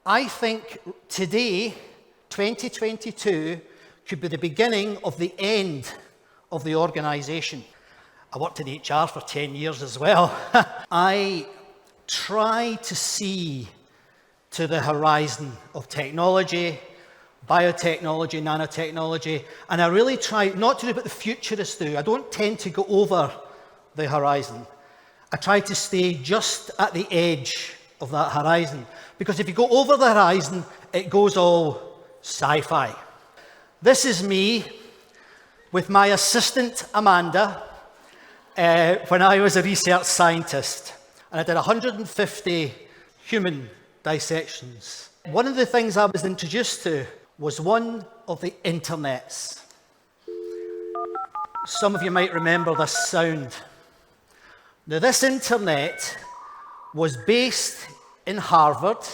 I think today, 2022, could be the beginning of the end of the organisation. I worked in HR for 10 years as well. I try to see to the horizon of technology, biotechnology, nanotechnology, and I really try not to do what the futurists do. I don't tend to go over the horizon. I try to stay just at the edge of that horizon, because if you go over the horizon, it goes all sci-fi. This is me with my assistant Amanda when I was a research scientist, and I did 150 human dissections. One of the things I was introduced to was one of the internets. Some of you might remember this sound. Now, this internet was based in Harvard.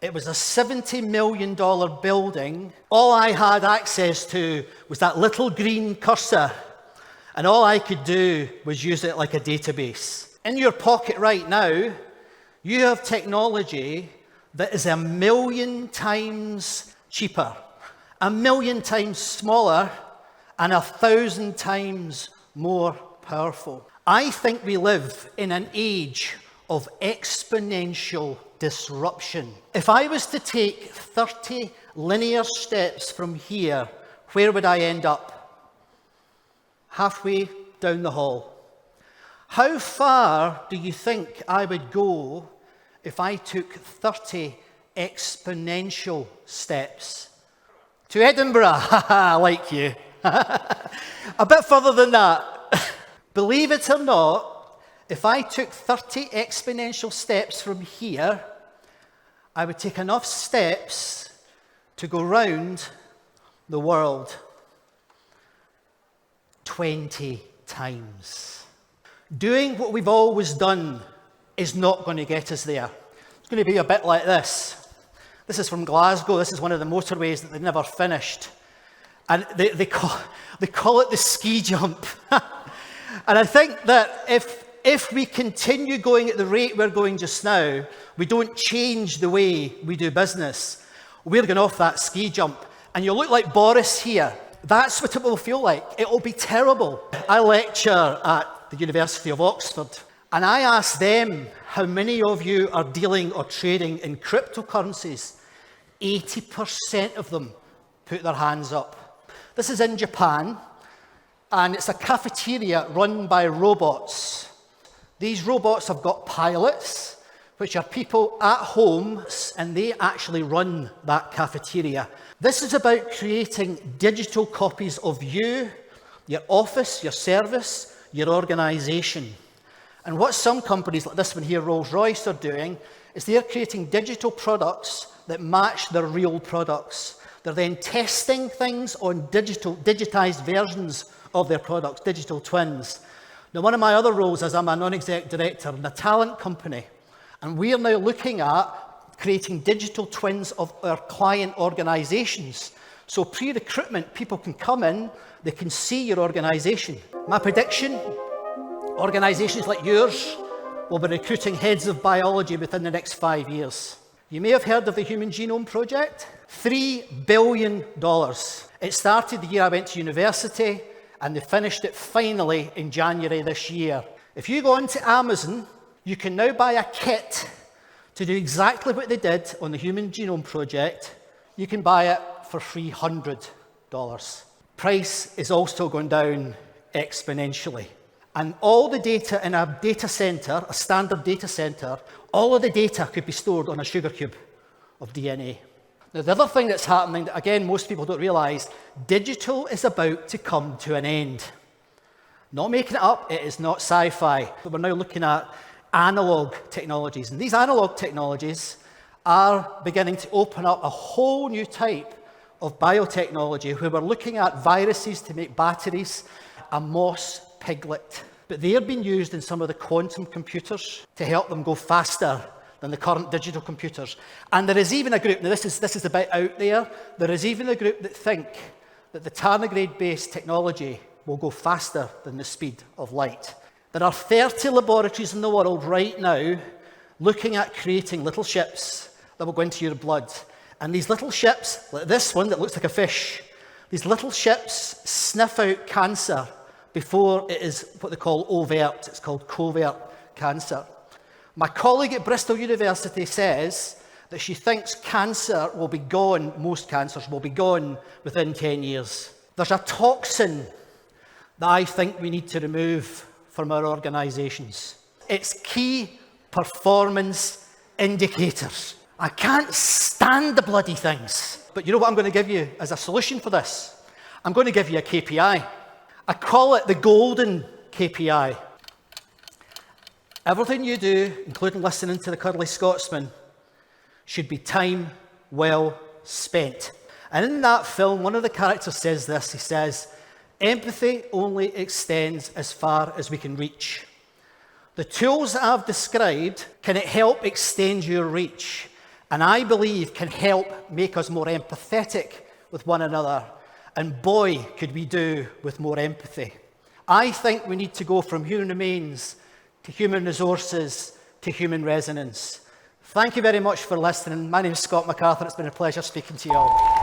It was a $70 million building. All I had access to was that little green cursor, and all I could do was use it like a database. In your pocket right now, you have technology that is 1 million times cheaper, 1 million times smaller, and 1,000 times more powerful. I think we live in an age of exponential disruption. If I was to take 30 linear steps from here, where would I end up? Halfway down the hall. How far do you think I would go if I took 30 exponential steps? To Edinburgh, like you. A bit further than that. Believe it or not, if I took 30 exponential steps from here, I would take enough steps to go round the world 20 times. Doing what we've always done is not going to get us there. It's going to be a bit like this. This is from Glasgow. This is one of the motorways that they never finished. And they call it the ski jump. And I think that if we continue going at the rate we're going just now, we don't change the way we do business, we're going off that ski jump. And you'll look like Boris here. That's what it will feel like. It will be terrible. I lecture at the University of Oxford, and I ask them how many of you are dealing or trading in cryptocurrencies. 80% of them put their hands up. This is in Japan, and it's a cafeteria run by robots. These robots have got pilots, which are people at home, and they actually run that cafeteria. This is about creating digital copies of you, your office, your service, your organization. And what some companies like this one here, Rolls-Royce, are doing is they're creating digital products that match their real products. They're then testing things on digitized versions of their products, digital twins. Now, one of my other roles is I'm a non-exec director in a talent company, and we are now looking at creating digital twins of our client organizations. So pre-recruitment, people can come in, they can see your organization. My prediction, organizations like yours will be recruiting heads of biology within the next 5 years. You may have heard of the Human Genome Project. $3 billion. It started the year I went to university, and they finished it finally in January this year. If you go onto Amazon, you can now buy a kit to do exactly what they did on the Human Genome Project. You can buy it for $300. Price is also going down exponentially. And all the data in a data center, a standard data center, all of the data could be stored on a sugar cube of DNA. Now, the other thing that's happening that, again, most people don't realize, digital is about to come to an end. Not making it up, it is not sci-fi. But we're now looking at analog technologies. And these analog technologies are beginning to open up a whole new type of biotechnology where we're looking at viruses to make batteries, a moss piglet. But they are being used in some of the quantum computers to help them go faster than the current digital computers. And there is even a group, now this is a bit out there is even a group that think that the tardigrade-based technology will go faster than the speed of light. There are 30 laboratories in the world right now looking at creating little ships that will go into your blood. And these little ships, like this one that looks like a fish, these little ships sniff out cancer before it is what they call overt. It's called covert cancer. My colleague at Bristol University says that she thinks cancer will be gone, most cancers will be gone within 10 years. There's a toxin that I think we need to remove from our organisations. It's key performance indicators. I can't stand the bloody things. But you know what I'm going to give you as a solution for this? I'm going to give you a KPI. I call it the golden KPI. Everything you do, including listening to the Curly Scotsman, should be time well spent. And in that film, one of the characters says this. He says, empathy only extends as far as we can reach. The tools that I've described can help extend your reach, and I believe can help make us more empathetic with one another. And boy, could we do with more empathy. I think we need to go from human remains to human resources to human resonance. Thank you very much for listening. My name is Scott McArthur. It's been a pleasure speaking to you all.